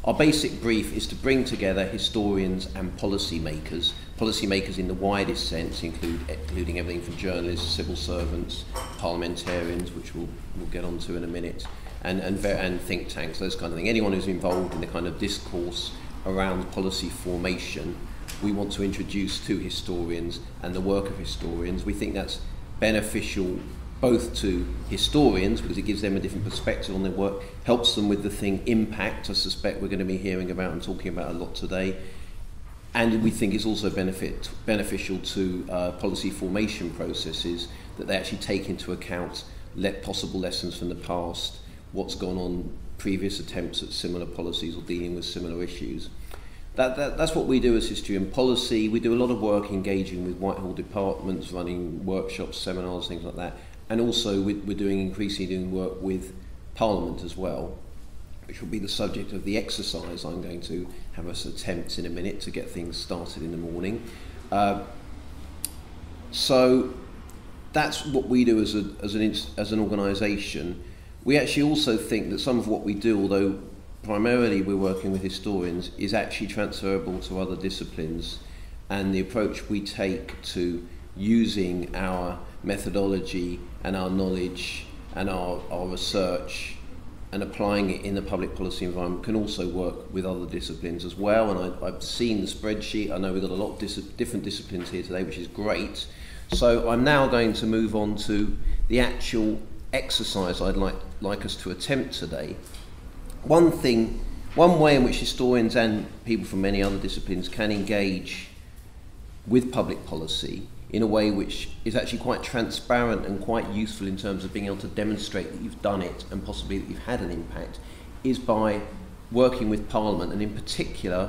Our basic brief is to bring together historians and policymakers. Policymakers in the widest sense, including everything from journalists, civil servants, parliamentarians, which we'll get onto in a minute, and think tanks, those kind of things. Anyone who's involved in the kind of discourse around policy formation, we want to introduce to historians and the work of historians. We think that's beneficial both to historians, because it gives them a different perspective on their work, helps them with the thing impact, I suspect we're going to be hearing about and talking about a lot today, and we think it's also beneficial to policy formation processes, that they actually take into account possible lessons from the past, what's gone on, previous attempts at similar policies or dealing with similar issues. That's what we do as history and policy. We do a lot of work engaging with Whitehall departments, running workshops, seminars, things like that. And also we're increasingly doing work with Parliament as well, which will be the subject of the exercise I'm going to have us attempt in a minute to get things started in the morning. So that's what we do as an organisation. We actually also think that some of what we do, although primarily we're working with historians, is actually transferable to other disciplines, and the approach we take to using our methodology and our knowledge and our research and applying it in the public policy environment can also work with other disciplines as well. And I've seen the spreadsheet. I know we've got a lot of different disciplines here today, which is great. So I'm now going to move on to the actual exercise I'd like us to attempt today. One way in which historians and people from many other disciplines can engage with public policy in a way which is actually quite transparent and quite useful in terms of being able to demonstrate that you've done it and possibly that you've had an impact, is by working with Parliament, and in particular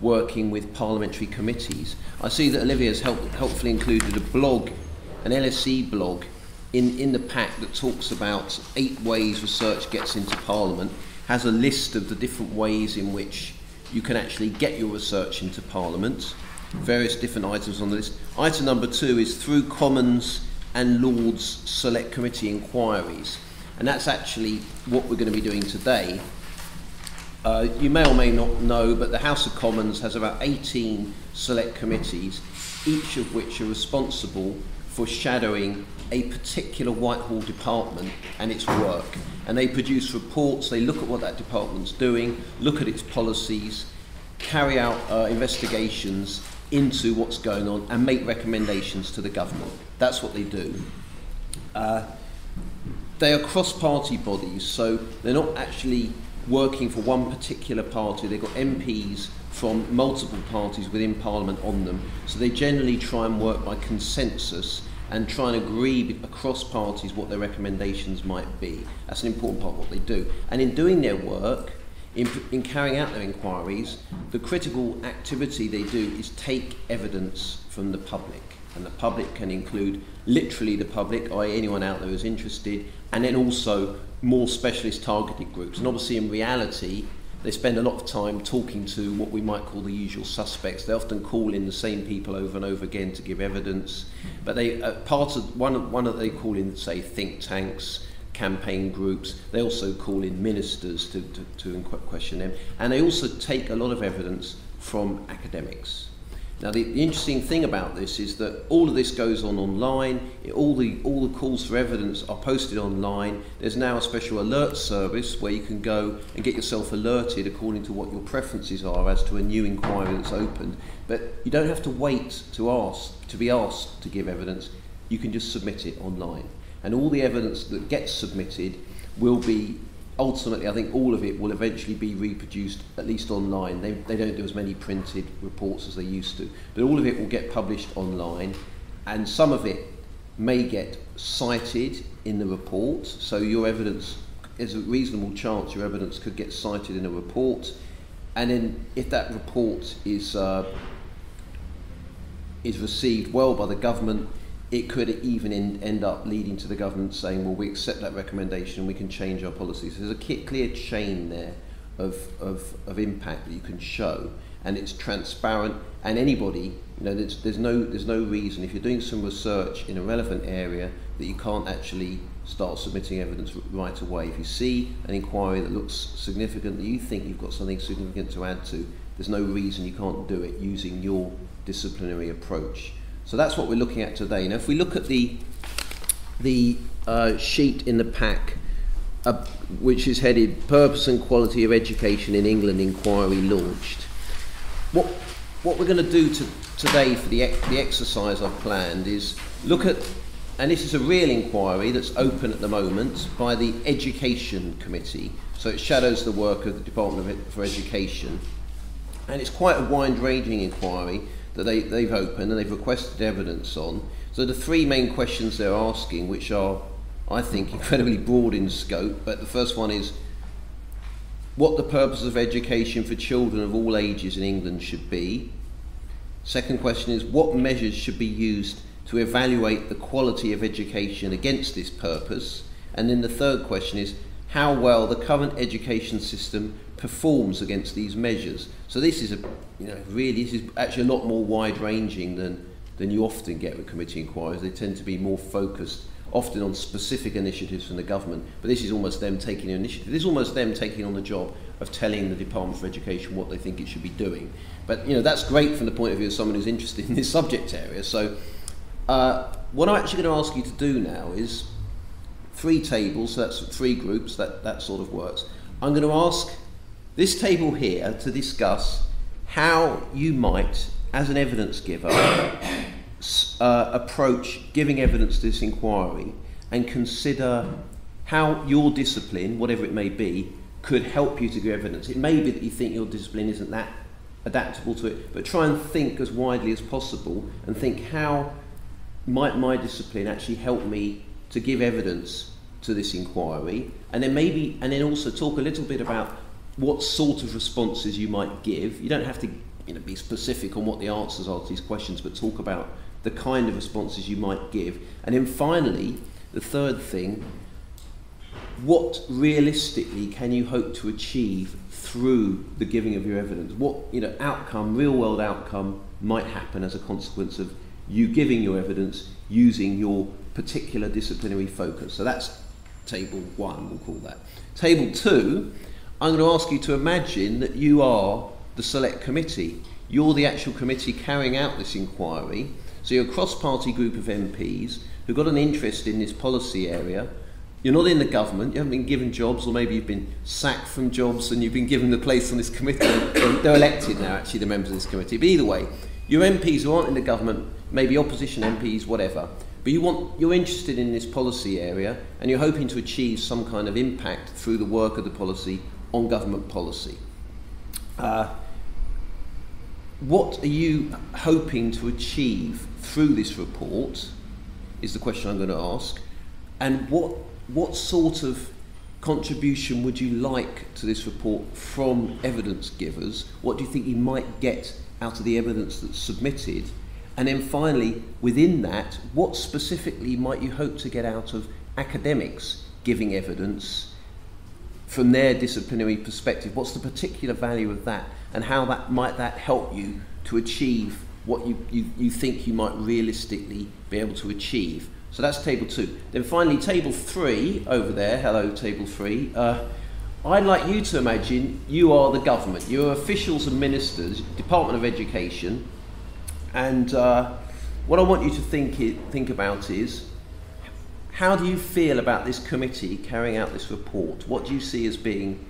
working with parliamentary committees. I see that Olivia has helpfully included a blog, an LSE blog, in the pack that talks about 8 ways research gets into Parliament, has a list of the different ways in which you can actually get your research into Parliament, various different items on the list. Item number 2 is through Commons and Lords Select Committee inquiries, and that's actually what we're going to be doing today. You may or may not know, but the House of Commons has about 18 select committees, each of which are responsible for shadowing a particular Whitehall department and its work. And they produce reports, they look at what that department's doing, look at its policies, carry out investigations into what's going on and make recommendations to the government. That's what they do. They are cross-party bodies, so they're not actually working for one particular party. They've got MPs from multiple parties within Parliament on them, so they generally try and work by consensus and try and agree across parties what their recommendations might be. That's an important part of what they do. And in doing their work, in carrying out their inquiries, the critical activity they do is take evidence from the public. And the public can include literally the public, i.e. anyone out there who's interested, and then also more specialist targeted groups. And obviously in reality, they spend a lot of time talking to what we might call the usual suspects. They often call in the same people over and over again to give evidence. But they part of one that they call in, say, think tanks, campaign groups. They also call in ministers to question them, and they also take a lot of evidence from academics. Now the interesting thing about this is that all of this goes on online. All the calls for evidence are posted online. There's now a special alert service where you can go and get yourself alerted according to what your preferences are as to a new inquiry that's opened. But you don't have to wait to be asked to give evidence. You can just submit it online. And all the evidence that gets submitted will be, ultimately, I think all of it will eventually be reproduced, at least online. They don't do as many printed reports as they used to, but all of it will get published online, and some of it may get cited in the report, so your evidence, there's a reasonable chance your evidence could get cited in a report, and then if that report is received well by the government, it could even end up leading to the government saying, well, we accept that recommendation, we can change our policies. There's a clear chain there of impact that you can show. and it's transparent, and anybody, you know, there's no reason, if you're doing some research in a relevant area, that you can't actually start submitting evidence right away. If you see an inquiry that looks significant, that you think you've got something significant to add to, there's no reason you can't do it using your disciplinary approach. So that's what we're looking at today. Now, if we look at the sheet in the pack, which is headed "Purpose and Quality of Education in England Inquiry Launched." What we're going to do today for the exercise I've planned is look at, and this is a real inquiry that's open at the moment by the Education Committee, so it shadows the work of the Department for Education, and it's quite a wide-ranging inquiry that they've opened and they've requested evidence on. So the three main questions they're asking, which are, I think, incredibly broad in scope, but the first one is what the purpose of education for children of all ages in England should be. Second question is what measures should be used to evaluate the quality of education against this purpose. And then the third question is how well the current education system performs against these measures. So this is this is actually a lot more wide-ranging than you often get with committee inquiries. They tend to be more focused often on specific initiatives from the government, but this is almost them taking an initiative. This is almost them taking on the job of telling the Department for Education what they think it should be doing. But that's great from the point of view of someone who's interested in this subject area. So what I'm actually going to ask you to do now is 3 tables, so that's 3 groups, that sort of works. I'm going to ask this table here to discuss how you might, as an evidence giver, approach giving evidence to this inquiry and consider how your discipline, whatever it may be, could help you to give evidence. It may be that you think your discipline isn't that adaptable to it, but try and think as widely as possible and think, how might my discipline actually help me to give evidence to this inquiry? And then also talk a little bit about what sort of responses you might give. You don't have to be specific on what the answers are to these questions, but talk about the kind of responses you might give. And then finally, the third thing, what realistically can you hope to achieve through the giving of your evidence? What outcome, real world outcome, might happen as a consequence of you giving your evidence using your particular disciplinary focus? So that's table 1, we'll call that. Table 2, I'm going to ask you to imagine that you are the select committee. You're the actual committee carrying out this inquiry. So you're a cross-party group of MPs who've got an interest in this policy area. You're not in the government, you haven't been given jobs, or maybe you've been sacked from jobs and you've been given the place on this committee. They're elected now, actually, the members of this committee. But either way, your MPs who aren't in the government, maybe opposition MPs, whatever, but you're interested in this policy area and you're hoping to achieve some kind of impact through the work of the policy on government policy. What are you hoping to achieve through this report is the question I'm going to ask, and what sort of contribution would you like to this report from evidence givers? What do you think you might get out of the evidence that's submitted? And then finally, within that, what specifically might you hope to get out of academics giving evidence from their disciplinary perspective? What's the particular value of that, and how might that help you to achieve what you think you might realistically be able to achieve? So that's table 2. Then finally, table 3 over there. Hello, table 3. I'd like you to imagine you are the government. You're officials and ministers, Department of Education, and what I want you to think about is, how do you feel about this committee carrying out this report? What do you see as being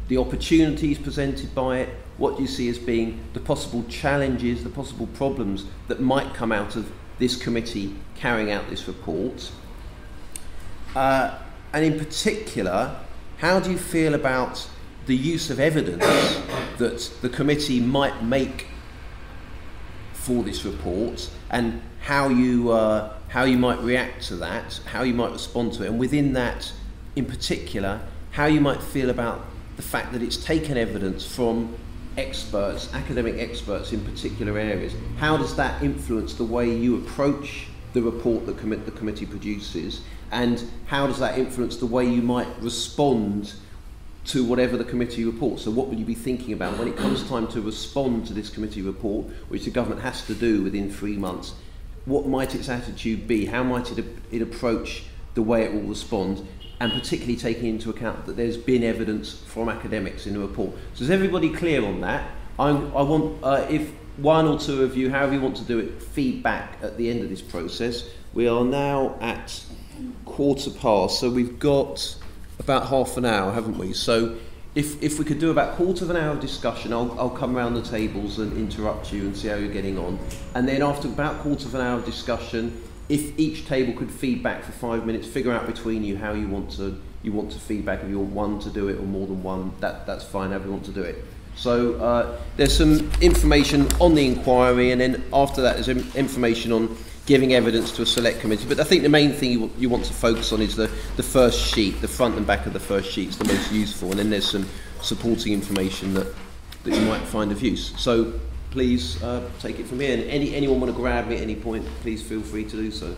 the opportunities presented by it? What do you see as being the possible challenges, the possible problems that might come out of this committee carrying out this report? And in particular, how do you feel about the use of evidence that the committee might make for this report, and how you might react to that, how you might respond to it, and within that, in particular, how you might feel about the fact that it's taken evidence from experts, academic experts in particular areas. How does that influence the way you approach the report that the committee produces, and how does that influence the way you might respond to whatever the committee report. So what will you be thinking about when it comes time to respond to this committee report, which the government has to do within 3 months? What might its attitude be? How might it approach the way it will respond? And particularly taking into account that there's been evidence from academics in the report. So is everybody clear on that? I want, if one or two of you, however you want to do it, feedback at the end of this process. We are now at 1:15, so we've got about half an hour, haven't we? So if we could do about 1/4 of an hour of discussion, I'll come around the tables and interrupt you and see how you're getting on. And then after about 1/4 of an hour of discussion, if each table could feedback for 5 minutes, figure out between you how you want to feedback. If you want one to do it or more than one, that's fine, however you want to do it. So there's some information on the inquiry, and then after that there's information on giving evidence to a select committee. But I think the main thing you want to focus on is the first sheet, the front and back of the first sheet is the most useful, and then there's some supporting information that you might find of use. So please take it from here, and anyone want to grab me at any point, please feel free to do so.